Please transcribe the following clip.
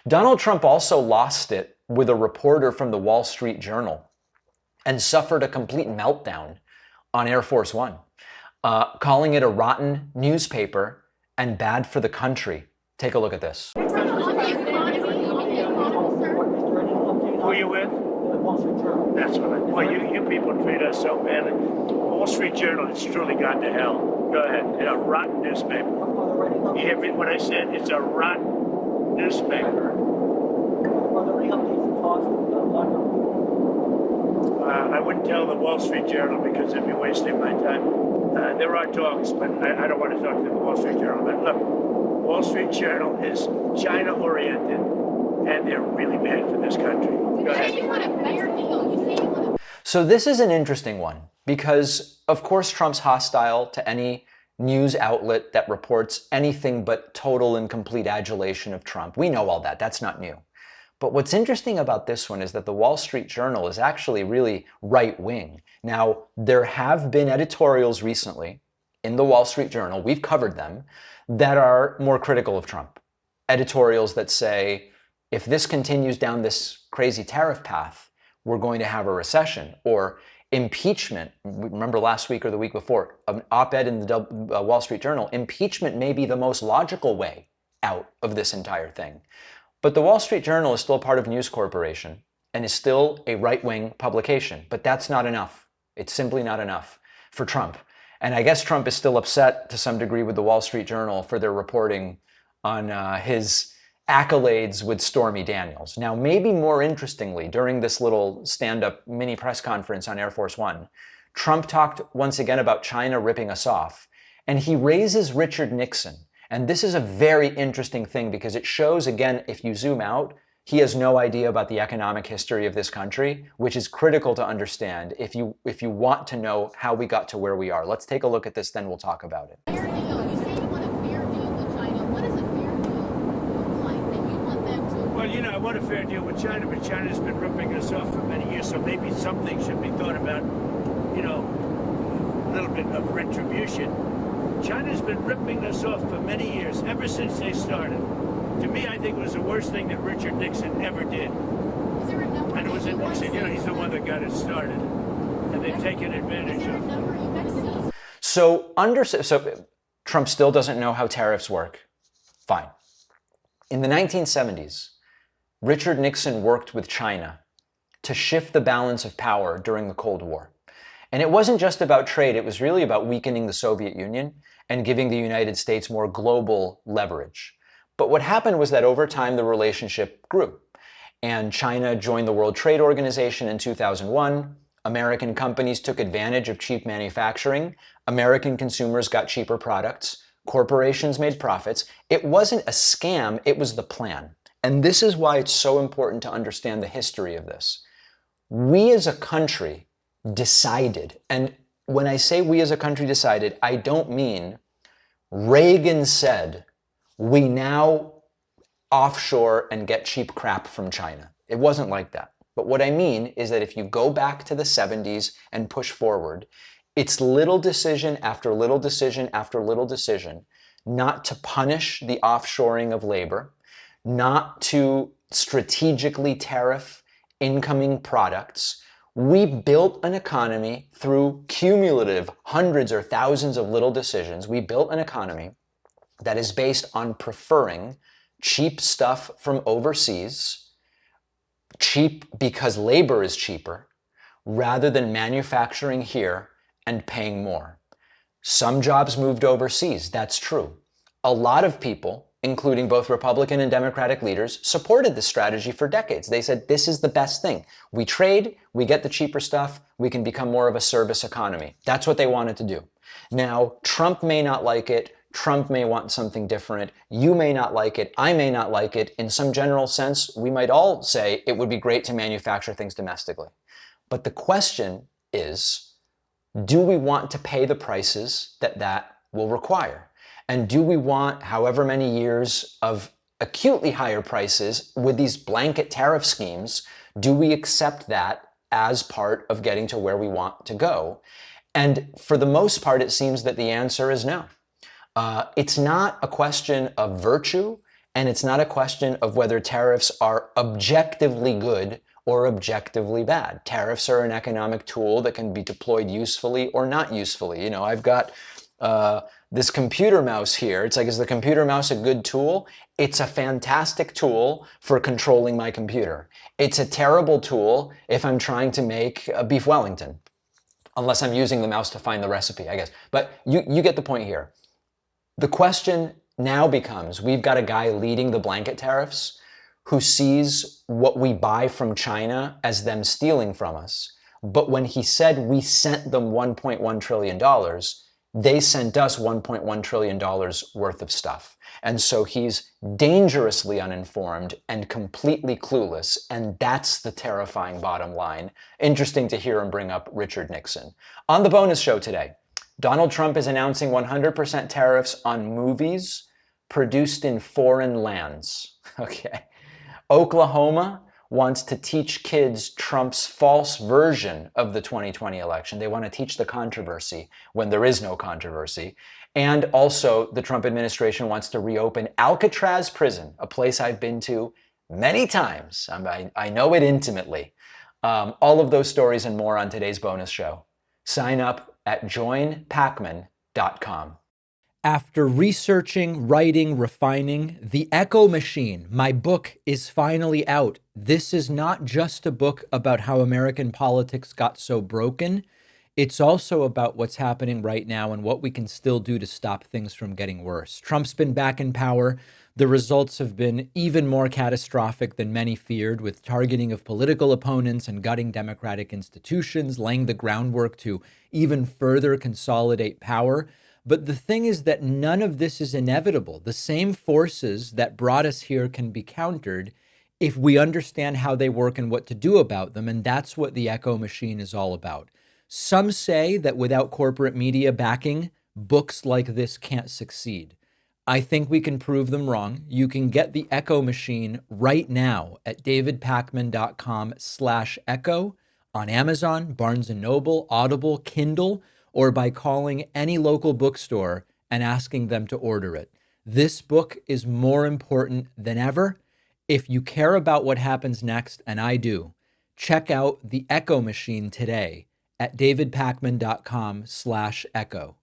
Donald Trump also lost it with a reporter from the Wall Street Journal and suffered a complete meltdown on Air Force One, calling it a rotten newspaper and bad for the country. Take a look at this. Who are you with? The Wall Street Journal. That's what well, you people treat us so badly. Wall Street Journal has truly gone to hell. Go ahead. It's a rotten newspaper. You hear me? What I said? It's a rotten newspaper. I wouldn't tell the Wall Street Journal because it'd be wasting my time. There are talks, but I don't want to talk to the Wall Street Journal. But look, Wall Street Journal is China-oriented, and they're really bad for this country. Go ahead. So this is an interesting one because, of course, Trump's hostile to any news outlet that reports anything but total and complete adulation of Trump. We know all that. That's not new. But what's interesting about this one is that the Wall Street Journal is actually really right-wing. Now, there have been editorials recently in the Wall Street Journal, we've covered them, that are more critical of Trump. Editorials that say, if this continues down this crazy tariff path, we're going to have a recession. Or impeachment, remember last week or the week before, an op-ed in the Wall Street Journal, impeachment may be the most logical way out of this entire thing. But the Wall Street Journal is still part of News Corporation and is still a right-wing publication. But that's not enough. It's simply not enough for Trump. And I guess Trump is still upset to some degree with the Wall Street Journal for their reporting on his accolades with Stormy Daniels. Now, maybe more interestingly, during this little stand-up mini press conference on Air Force One, Trump talked once again about China ripping us off. And he raises Richard Nixon. And this is a very interesting thing because it shows, again, if you zoom out, he has no idea about the economic history of this country, which is critical to understand if you want to know how we got to where we are. Let's take a look at this, then we'll talk about it. Well, you know, I want a fair deal with China, but China's been ripping us off for many years, so maybe something should be thought about, you know, a little bit of retribution. China's been ripping us off for many years, ever since they started. To me, I think it was the worst thing that Richard Nixon ever did. And it was Nixon, you know, he's the one that got it started. And they've taken advantage of it. So Trump still doesn't know how tariffs work. Fine. In the 1970s, Richard Nixon worked with China to shift the balance of power during the Cold War. And it wasn't just about trade, it was really about weakening the Soviet Union and giving the United States more global leverage. But what happened was that over time, the relationship grew. And China joined the World Trade Organization in 2001. American companies took advantage of cheap manufacturing. American consumers got cheaper products. Corporations made profits. It wasn't a scam, it was the plan. And this is why it's so important to understand the history of this. We as a country decided, and when I say we as a country decided, I don't mean Reagan said, we now offshore and get cheap crap from China. It wasn't like that. But what I mean is that if you go back to the 70s and push forward, it's little decision after little decision after little decision not to punish the offshoring of labor, not to strategically tariff incoming products. We built an economy through cumulative hundreds or thousands of little decisions. We built an economy that is based on preferring cheap stuff from overseas, cheap because labor is cheaper, rather than manufacturing here and paying more. Some jobs moved overseas, that's true. A lot of people, including both Republican and Democratic leaders, supported this strategy for decades. They said, this is the best thing. We trade, we get the cheaper stuff, we can become more of a service economy. That's what they wanted to do. Now, Trump may not like it, Trump may want something different, you may not like it, I may not like it. In some general sense, we might all say it would be great to manufacture things domestically. But the question is, do we want to pay the prices that that will require? And do we want however many years of acutely higher prices with these blanket tariff schemes? Do we accept that as part of getting to where we want to go? And for the most part, it seems that the answer is no. It's not a question of virtue, And it's not a question of whether tariffs are objectively good or objectively bad. Tariffs are an economic tool that can be deployed usefully or not usefully. You know, I've got this computer mouse here. It's like, is the computer mouse a good tool? It's a fantastic tool for controlling my computer. It's a terrible tool if I'm trying to make a beef Wellington, unless I'm using the mouse to find the recipe, I guess. But you get the point here. The question now becomes, we've got a guy leading the blanket tariffs who sees what we buy from China as them stealing from us. But when he said we sent them $1.1 trillion, they sent us $1.1 trillion worth of stuff. And so he's dangerously uninformed and completely clueless. And that's the terrifying bottom line. Interesting to hear him bring up Richard Nixon. On the bonus show today, Donald Trump is announcing 100% tariffs on movies produced in foreign lands. Okay. Oklahoma wants to teach kids Trump's false version of the 2020 election. They want to teach the controversy when there is no controversy. And also, the Trump administration wants to reopen Alcatraz prison, a place I've been to many times. I know it intimately. All of those stories and more on today's bonus show. Sign up at joinpacman.com. After researching, writing, refining, The Echo Machine, my book, is finally out. This is not just a book about how American politics got so broken. It's also about what's happening right now and what we can still do to stop things from getting worse. Trump's been back in power. The results have been even more catastrophic than many feared, with targeting of political opponents and gutting democratic institutions, laying the groundwork to even further consolidate power. But the thing is that none of this is inevitable. The same forces that brought us here can be countered if we understand how they work and what to do about them. And that's what the Echo Machine is all about. Some say that without corporate media backing, books like this can't succeed. I think we can prove them wrong. You can get the Echo Machine right now at davidpakman.com/echo on Amazon, Barnes & Noble, Audible, Kindle, or by calling any local bookstore and asking them to order it. This book is more important than ever. If you care about what happens next, and I do, check out The Echo Machine today at davidpakman.com/echo.